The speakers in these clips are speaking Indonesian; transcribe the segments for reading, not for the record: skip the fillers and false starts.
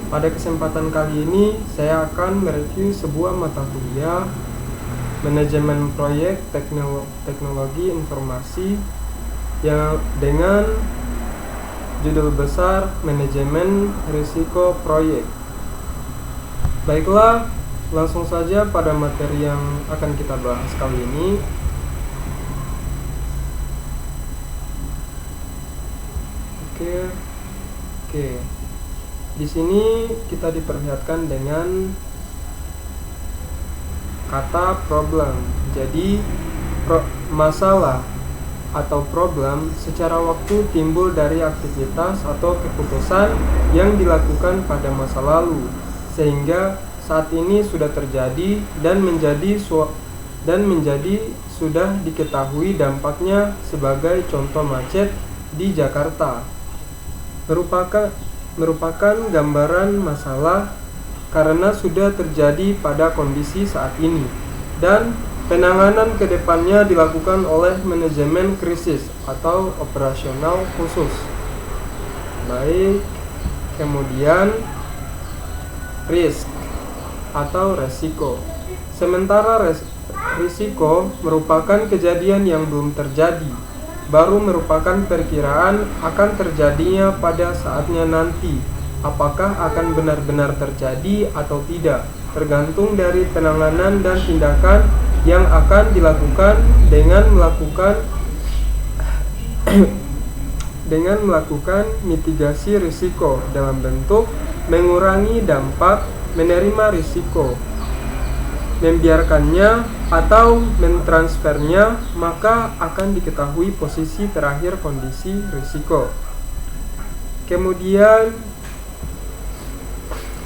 Pada kesempatan kali ini saya akan mereview sebuah mata kuliah manajemen proyek teknologi informasi yang dengan judul besar manajemen risiko proyek. Baiklah, langsung saja pada materi yang akan kita bahas kali ini. Oke. Di sini kita diperlihatkan dengan kata problem. Jadi masalah atau problem secara waktu timbul dari aktivitas atau keputusan yang dilakukan pada masa lalu, sehingga saat ini sudah terjadi dan menjadi sudah diketahui dampaknya. Sebagai contoh, macet di Jakarta merupakan gambaran masalah karena sudah terjadi pada kondisi saat ini, dan penanganan kedepannya dilakukan oleh manajemen krisis atau operasional khusus. Baik, kemudian risk atau resiko. Sementara risiko merupakan kejadian yang belum terjadi, baru merupakan perkiraan akan terjadinya pada saatnya nanti. Apakah akan benar-benar terjadi atau tidak, tergantung dari penanganan dan tindakan yang akan dilakukan dengan melakukan mitigasi risiko dalam bentuk mengurangi dampak, menerima risiko, membiarkannya atau mentransfernya, maka akan diketahui posisi terakhir kondisi risiko. Kemudian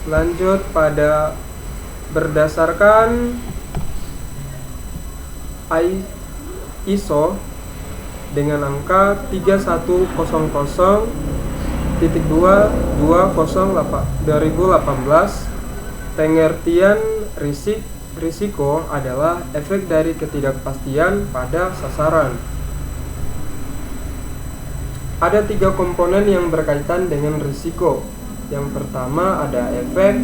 lanjut pada berdasarkan ISO dengan angka 3100.2/2018, pengertian risiko adalah efek dari ketidakpastian pada sasaran. Ada 3 komponen yang berkaitan dengan risiko. Yang pertama ada efek,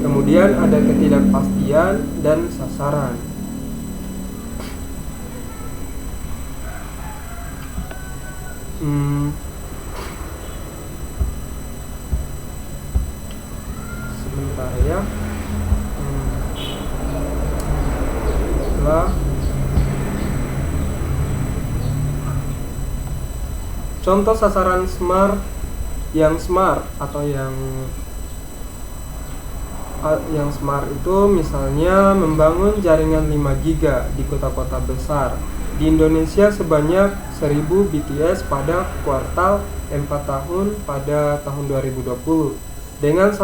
kemudian ada ketidakpastian, dan sasaran. Sebentar ya. Contoh sasaran smart atau yang smart itu misalnya membangun jaringan 5 GB di kota-kota besar di Indonesia sebanyak 1000 BTS pada kuartal 4 tahun pada tahun 2020. Dengan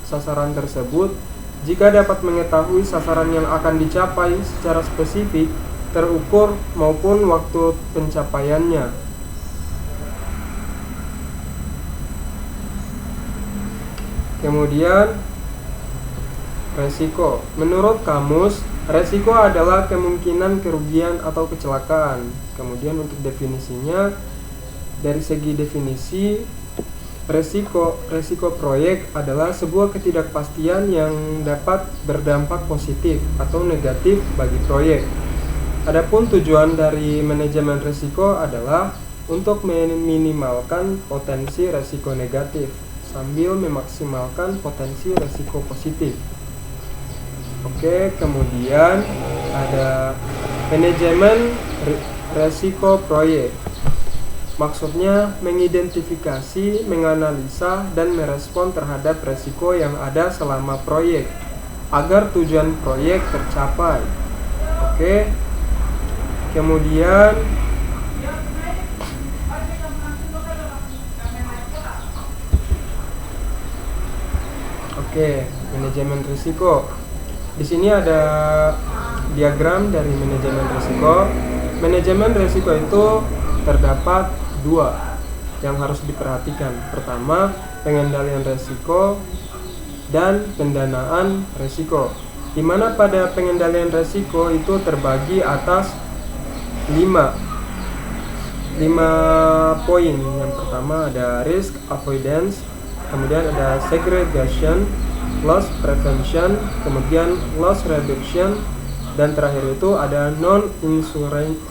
sasaran tersebut, jika dapat mengetahui sasaran yang akan dicapai secara spesifik, terukur maupun waktu pencapaiannya. Kemudian resiko. Menurut kamus, resiko adalah kemungkinan kerugian atau kecelakaan. Kemudian untuk definisinya, dari segi definisi, resiko proyek adalah sebuah ketidakpastian yang dapat berdampak positif atau negatif bagi proyek. Adapun tujuan dari manajemen risiko adalah untuk meminimalkan potensi resiko negatif sambil memaksimalkan potensi resiko positif. Oke, kemudian ada manajemen resiko proyek. Maksudnya mengidentifikasi, menganalisa, dan merespon terhadap resiko yang ada selama proyek agar tujuan proyek tercapai. Oke. Kemudian manajemen risiko. Di sini ada diagram dari manajemen risiko. Manajemen risiko itu terdapat 2 yang harus diperhatikan. Pertama, pengendalian risiko dan pendanaan risiko. Di mana pada pengendalian risiko itu terbagi atas 5 poin. Yang pertama ada risk avoidance, kemudian ada segregation, loss prevention, kemudian loss reduction, dan terakhir itu ada non insurance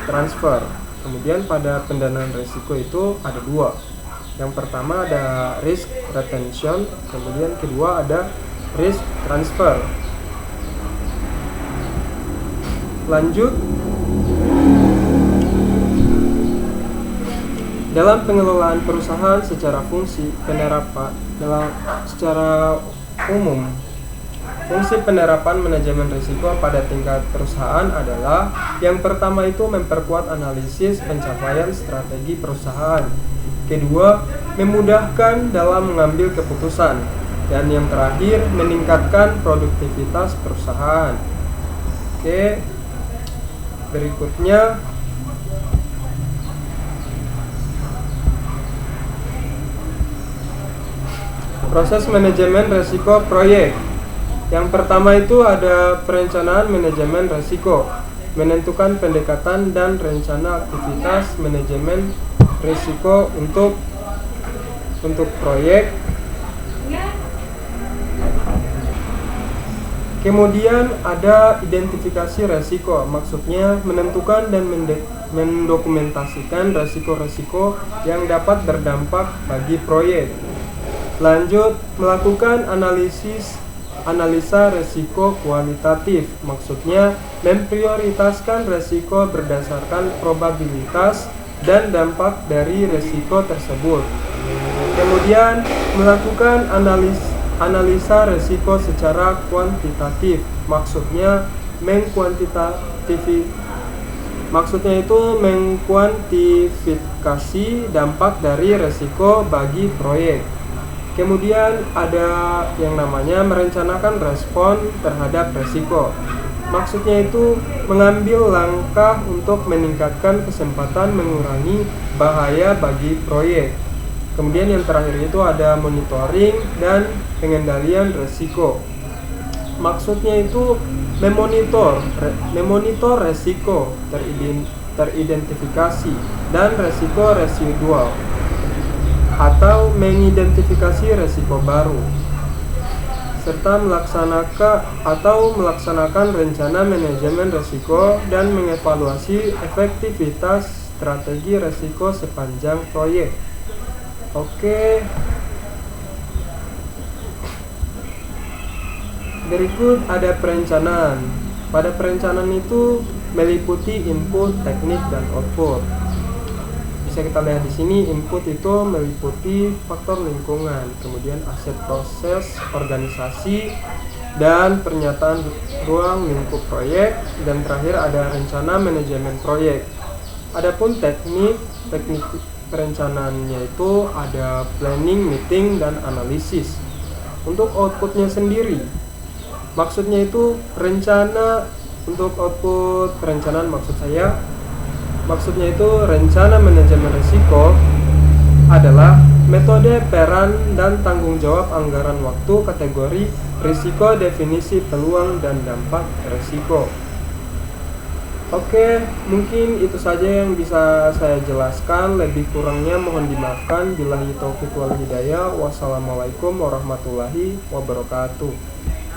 transfer. Kemudian pada pendanaan risiko itu ada dua. Yang pertama ada risk retention, kemudian kedua ada risk transfer. Lanjut, dalam pengelolaan perusahaan secara fungsi penerapan secara umum, fungsi penerapan manajemen risiko pada tingkat perusahaan adalah yang pertama itu memperkuat analisis pencapaian strategi perusahaan. Kedua, memudahkan dalam mengambil keputusan. Dan yang terakhir, meningkatkan produktivitas perusahaan. Oke, berikutnya proses manajemen risiko proyek. Yang pertama itu ada perencanaan manajemen risiko, menentukan pendekatan dan rencana aktivitas manajemen risiko untuk proyek. Kemudian ada identifikasi risiko, maksudnya menentukan dan mendokumentasikan risiko-risiko yang dapat berdampak bagi proyek. Lanjut, melakukan analisa risiko kualitatif, maksudnya memprioritaskan risiko berdasarkan probabilitas dan dampak dari risiko tersebut. Kemudian melakukan analisa risiko secara kuantitatif, maksudnya mengkuantifikasi dampak dari risiko bagi proyek. Kemudian ada yang namanya merencanakan respon terhadap risiko. Maksudnya itu mengambil langkah untuk meningkatkan kesempatan mengurangi bahaya bagi proyek. Kemudian yang terakhir itu ada monitoring dan pengendalian risiko. Maksudnya itu memonitor risiko teridentifikasi dan risiko residual, atau mengidentifikasi risiko baru, serta melaksanakan rencana manajemen risiko dan mengevaluasi efektivitas strategi risiko sepanjang proyek. Oke. Berikut ada perencanaan. Pada perencanaan itu meliputi input, teknik, dan output. Bisa kita lihat di sini, input itu meliputi faktor lingkungan, kemudian aset proses, organisasi, dan pernyataan ruang lingkup proyek, dan terakhir ada rencana manajemen proyek. Adapun teknik perencanaannya itu ada planning, meeting, dan analisis. Untuk outputnya sendiri, maksudnya itu rencana. Untuk output perencanaan maksudnya itu rencana manajemen risiko adalah metode, peran, dan tanggung jawab anggaran waktu, kategori risiko, definisi peluang, dan dampak risiko. Oke, mungkin itu saja yang bisa saya jelaskan. Lebih kurangnya mohon dimaafkan. Billahi taufiq wal hidayah. Wassalamualaikum warahmatullahi wabarakatuh.